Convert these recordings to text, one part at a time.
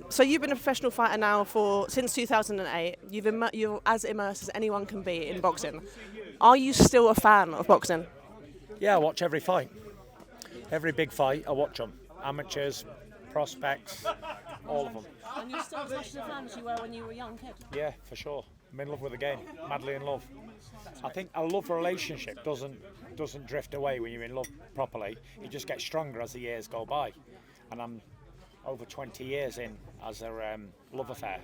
So you've been a professional fighter now since 2008. You're as immersed as anyone can be in boxing. Are you still a fan of boxing? Yeah, I watch every fight. Every big fight, I watch them. Amateurs, prospects, all of them. And you're still as much a fan as you were when you were a young kid? Yeah, for sure. I'm in love with the game, madly in love. I think a love relationship doesn't drift away when you're in love properly. It just gets stronger as the years go by. And I'm over 20 years in as a love affair.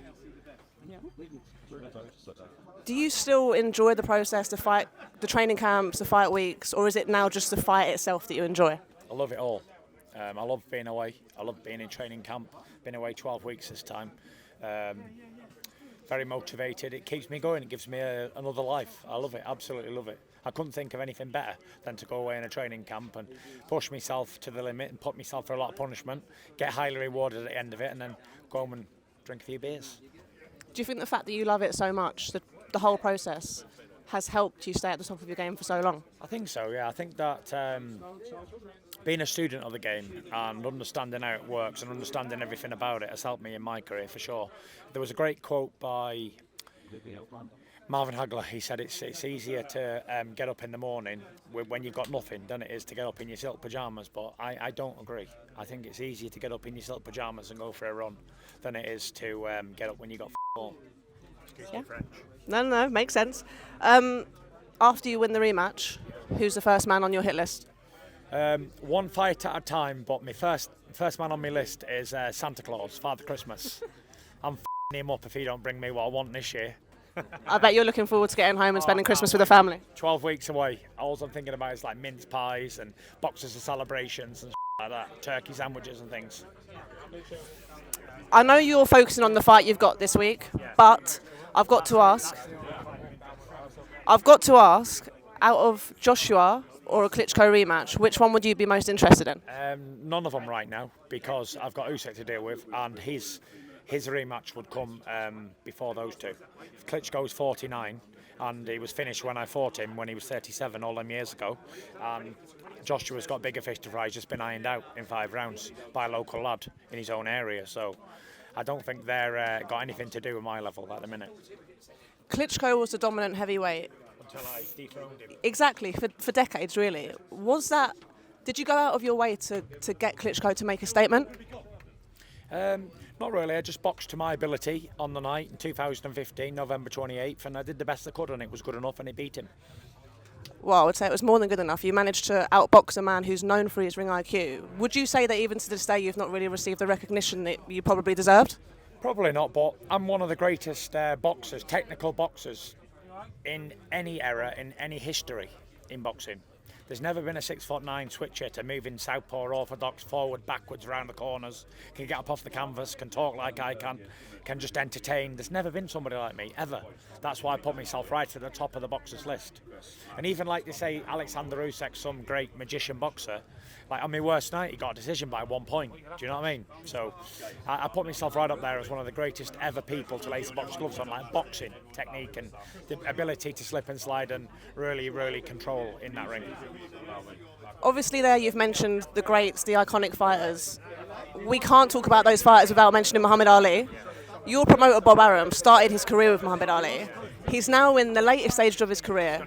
Do you still enjoy the process, the fight, the training camps, the fight weeks, or is it now just the fight itself that you enjoy? I love it all. I love being away. I love being in training camp. Been away 12 weeks this time. Very motivated. It keeps me going. It gives me another life. I love it. Absolutely love it. I couldn't think of anything better than to go away in a training camp and push myself to the limit and put myself through a lot of punishment, get highly rewarded at the end of it, and then go home and drink a few beers. Do you think the fact that you love it so much, the whole process, has helped you stay at the top of your game for so long? I think so, yeah. I think that being a student of the game and understanding how it works and understanding everything about it has helped me in my career for sure. There was a great quote by Marvin Hagler. He said it's easier to get up in the morning when you've got nothing than it is to get up in your silk pyjamas, but I don't agree. I think it's easier to get up in your silk pyjamas and go for a run than it is to get up when you've got all. Excuse me, French. No, makes sense. After you win the rematch, who's the first man on your hit list? One fight at a time, but my first man on my list is Santa Claus, Father Christmas. I'm him up if he don't bring me what I want this year. I bet you're looking forward to getting home and spending Christmas with the family. 12 weeks away. All I'm thinking about is like mince pies and boxes of celebrations and like that, turkey sandwiches and things. I know you're focusing on the fight you've got this week, but I've got to ask, out of Joshua or a Klitschko rematch, which one would you be most interested in? None of them right now, because I've got Usyk to deal with, and his rematch would come before those two. Klitschko's 49, and he was finished when I fought him when he was 37 all them years ago. And Joshua's got bigger fish to fry. He's just been ironed out in 5 rounds by a local lad in his own area. So I don't think they're got anything to do with my level at the minute. Klitschko was the dominant heavyweight. Until I dethroned him. Exactly, for decades really. Did you go out of your way to get Klitschko to make a statement? Not really. I just boxed to my ability on the night in 2015, November 28th, and I did the best I could, and it was good enough, and it beat him. Well, I would say it was more than good enough. You managed to outbox a man who's known for his ring IQ. Would you say that even to this day you've not really received the recognition that you probably deserved? Probably not, but I'm one of the greatest boxers, technical boxers, in any era, in any history in boxing. There's never been a 6'9" switch hitter moving southpaw orthodox, forward, backwards, round the corners, can get up off the canvas, can talk like I can just entertain. There's never been somebody like me, ever. That's why I put myself right at the top of the boxers list. And even like they say, Oleksandr Usyk, some great magician boxer, like on my worst night, he got a decision by 1 point. Do you know what I mean? So I put myself right up there as one of the greatest ever people to lace box gloves on, like boxing technique and the ability to slip and slide and really, really control in that ring. Obviously there you've mentioned the greats, the iconic fighters. We can't talk about those fighters without mentioning Muhammad Ali. Your promoter Bob Arum started his career with Muhammad Ali. He's now in the latest stages of his career.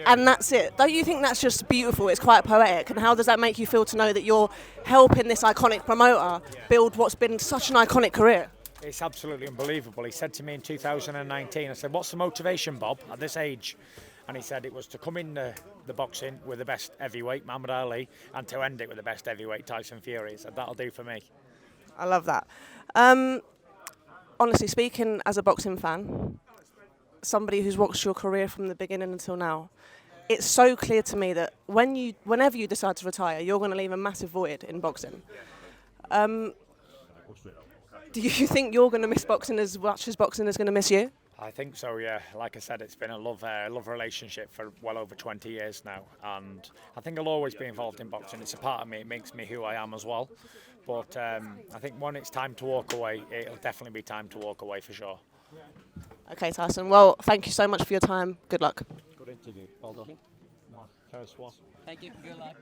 And that's it. Don't you think that's just beautiful? It's quite poetic. And how does that make you feel to know that you're helping this iconic promoter build what's been such an iconic career? It's absolutely unbelievable. He said to me in 2019, I said, "What's the motivation, Bob, at this age?" And he said it was to come in the boxing with the best heavyweight, Muhammad Ali, and to end it with the best heavyweight, Tyson Fury. He said, "That'll do for me." I love that. Honestly, speaking as a boxing fan, somebody who's watched your career from the beginning until now, it's so clear to me that whenever you decide to retire, you're going to leave a massive void in boxing. Do you think you're going to miss boxing as much as boxing is going to miss you? I think so, yeah. Like I said, it's been a love relationship for well over 20 years now, and I think I'll always be involved in boxing. It's a part of me. It makes me who I am as well. But I think when it's time to walk away, it'll definitely be time to walk away for sure. Okay, Tyson. Well, thank you so much for your time. Good luck. Good interview. Well done. Thank you. Good luck.